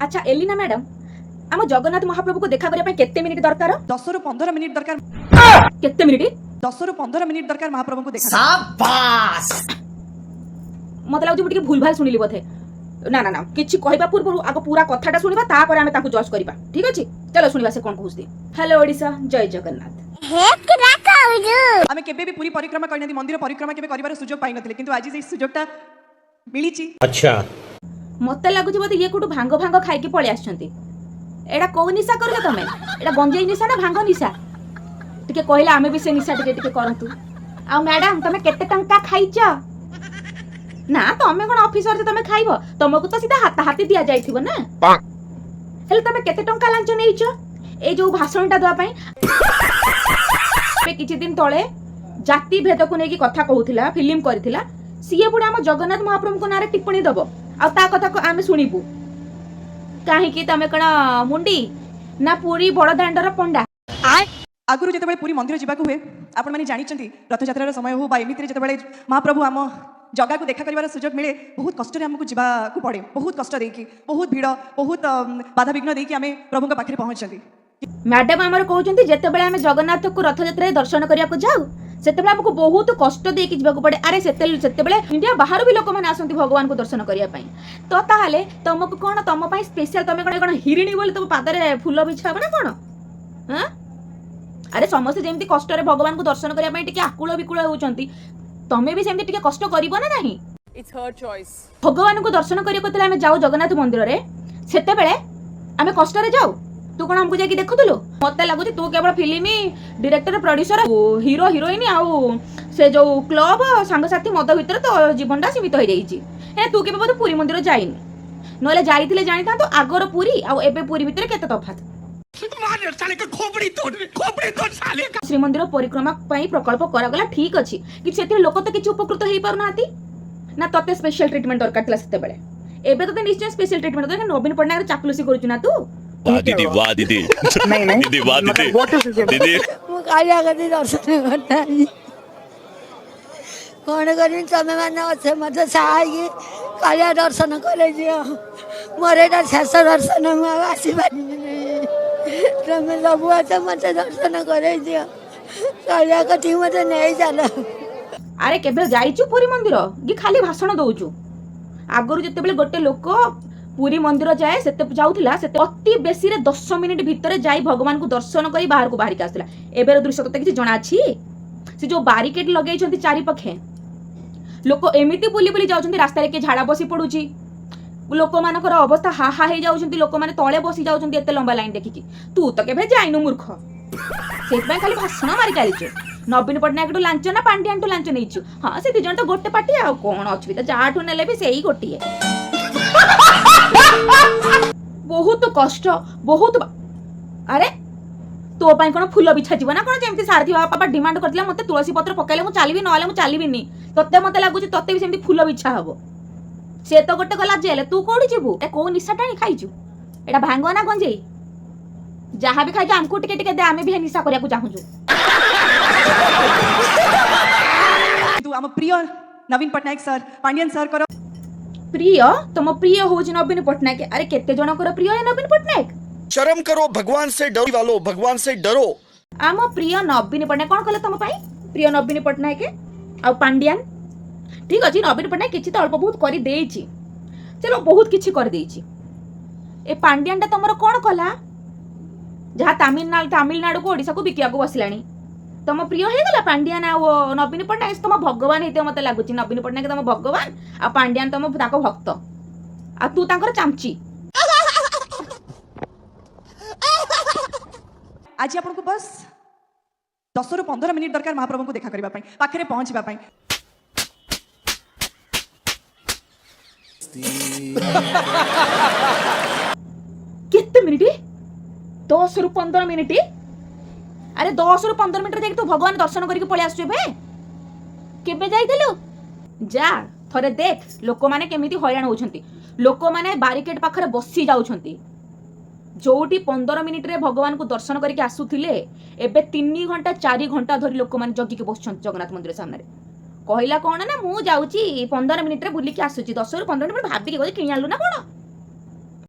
अच्छा Elina madam आम जगन्नाथ महाप्रभु को देखा करने केते मिनिट दरकार 10 ରୁ 15 मिनिट दरकार केते मिनिट 10 ରୁ 15 मिनिट दरकार महाप्रभु को देखा शाबाश मत लागु जे भूल भाल सुनिली बोधे ना ना ना किछि कहबा पूर्व आगो पूरा कथाटा सुनिबा तापर आमे ताकू जज करबा ठीक अछि चलो सुनिबा से कोन कहउछि हेलो ओडिसा जय जगन्नाथ आमे केबे भी पूरी परिक्रमा करनादी मंदिर परिक्रमा केबे करिवार सुजोग पाइ नथिले किंतु आज जे सुजोगटा मिलिछि। अच्छा मते लागु जे बोधे ये कोटु भांग भांग खाइ के पळे आछंती एडा को निशा करले तमे एडा गंजेई निशा ना भांग निशा टिके कहला आमे भी से निशा टिके करंतु आ मैडम तमे केते टंका खाइछ ना तमे कोन ऑफिसर से तमे खाइबो तमको तो सीधा हाथ हाथी दिया जाइथिबो ना हेले तमे केते टंका लांच नेइछ ए जो भाषणटा दवा पई पे किछि दिन तळे जाति भेद को नेकी कथा कहउथिला फिल्म करथिला सीए पुडा हम जगन्नाथ महाप्रभु को नारे टिप्पणी दबो आ ता कथा को आमे सुनिबु काहे कि तमे कणा मुंडी ना पूरी बड़ दांडर पंडा आगुरु जेतेबेले पूरी मंदिर जिबाकू हुए आपण माने जानिचंती रथ यात्रार समय हो बा एमितिरे जेतेबेले महाप्रभु आम जगह को देखा करिवार सुजोग मिले बहुत कष्ट हमको जिबाकू पड़े बहुत कष्ट देकी बहुत भीड़ बहुत बाधा विघ्न देकी आमे प्रभु के पाखरे पहुंचंती। मैडम हमर कहउचंती जेतेबेले आमे जगन्नाथ को रथ यात्रा दर्शन करिया को जाऊ सेतेबेले हमको बहुत कष्ट देकी जिबाकू पड़े अरे सेतेबेले इंडिया बाहर भी लोक माने आसंती भगवान को दर्शन करिया पई तो ताहाले तमको कोन तम पई स्पेशल तमे कोन हिरिणी बोली तम पादरे फूल बिछाब ना कोन हां अरे समस्त जेमती कष्ट रे भगवान को दर्शन करिया पई टिके आकुल विकुल होउचंती तमे भी सेमती टिके कष्ट करिवो ना नाही इट्स हर चॉइस भगवान को दर्शन करिया को तले आमे जाऊ जगन्नाथ मंदिर रे सेतेबेले आमे कष्ट रे जाऊ तू कोन हमको जाकी देखुतलु मते लागुची तू केवल film director producer hero heroine आउ से जो क्लब संग साथी मद भीतर तो जीवनटा सीमित हो जाईची हे तू केबे बोध पुरी मंदिर जाईनी नले जाईथिले जानिता तो आगर पुरी आउ एबे पुरी भीतर केते तफात मार साले का खोपड़ी तोड़ साले का श्री मंदिर परिक्रमा पई प्रकल्प करा गला ठीक अछि कि सेतिर लोक तो किछ उपकृत हेई पारु नाती ना तते स्पेशल ट्रीटमेंट दरकार तला सेते बेले एबे तो निश्चय स्पेशल ट्रीटमेंट दरकार नवीन पटनायक चापलुसी करूछु ना तू वाह दीदी नहीं दीदी वाह दीदी दीदी ମୁଁ କାଳିଆ ଗଦି ଦର୍ଶନ କରିଥାନ୍ତି କ'ଣ କରିବି ତମେମାନେ ଅଛେ ମୋତେ ସାହାଯ୍ୟ କାଳିଆ ଦର୍ଶନ କରେଇଦିଅ ମୋର ଏଇଟା ଶେଷ ଦର୍ଶନ ମୁଁ ଆଉ ଆସିପାରିବିନି ତମେ ସବୁ ଅଛ ମୋତେ ଦର୍ଶନ କରେଇଦିଅ କାଳିଆ କତିକି ମୋତେ ନେଇ ଚାଲ अरे केबे जाइछु पुरी मंदिर कि खाली भाषण दउछु आगरु जेतेबेले गोटे लोक पुरी मंदिर जाए सेते जाउथिला सेते अति बेसी रे 10 मिनिट भीतर जाई भगवान को दर्शन करी बाहर को बाहर के आसला एबेर दृश्य तते किछि जणा अछि से जो बैरिकेड लगेइ छथि चारि पखे लोक एमिति बुली बुली जाउछन्ति रास्ता रे के झाड़ा बसी पडुछि लोक मानकर अवस्था हा हा हे जाउछन्ति लोक माने तळे बसी जाउछन्ति एते लंबा लाइन देखि तू तो केबे जाइनु मूर्ख सेतबे खाली भाषण मारि चालिछु नवीन पटनायक टू लांच ना पांड्यान टू लांच नेइछु हां से दिजन तो गोटे पार्टी आ कोन अछि त जाठू नेले भी सेही गोटिए बहुत कष्ट बहुत अरे तो पई कोन फूल बिछा जीव ना कोन जेमति सारथी बाबा डिमांड करथिला मते तुलसी पत्र पकाइले मु चालिबी नले मु चालिबिनी तते मते लागुची तते भी सेमति फूल बिछा हबो से तो गोटे गला जेल तू कोडी जीवु ए को निशा टाणी खाइछु एटा भांगो ना गंजेई जहाँ भी खाइछु हमको टिके टिके दे आमे भी निशा करिया को चाहूछु तू आम प्रिय नवीन पटनायक सर पांड्यन सर कर प्रिय तुम प्रिय होउछि नवीन पटनायक अरे केते जण कर प्रिय है नवीन पटनायक शर्म करो भगवान से डरो वालो भगवान से डरो आम प्रिय नवीन पटनायक कोन कहले तुम पई प्रिय नवीन पटनायक आ पांड्यान ठीक अछि नवीन पटनायक किछि त अल्प बहुत करि देइछि चलो बहुत किछि कर देइछि ए पांड्यान ता तमरो कोन कहला जहाँ तमिलनाडु को ओडिसा को बिकिया को बसलानी तुम प्रिय हो गला पांड्यान आ नवीन पटनायक तुम भगवान हेते मते लागुची नवीन पटनायक तुम भगवान आ पांड्यान तुम ताको भक्त आ तू तांकर चामची आज आपको बस 10 ରୁ 15 मिनिट दरकार महाप्रभु को देखा करबा पई पाखरे पहुंचबा पई केते मिनिट 10 ରୁ 15 मिनिट अरे 10 ରୁ 15 मिनिट देख तू भगवान दर्शन करके पळे आसु बे केबे जाइथिलु जा थरे देख लोक माने केमिति हैरान होउछंती लोक माने बैरिकेड पाखरे बसी जाउछंती जोटी 15 मिनिट रे भगवान को दर्शन करके आसुथिले एबे 3 घंटा 4 घंटा धरी लोक माने जगी के बसछंती जगन्नाथ मंदिर सामने कहला कोन ना मु जाउची 15 मिनिट रे बुली के आसुची 10 ରୁ 15 मिनिट भाबी के किनि आलु ना कोन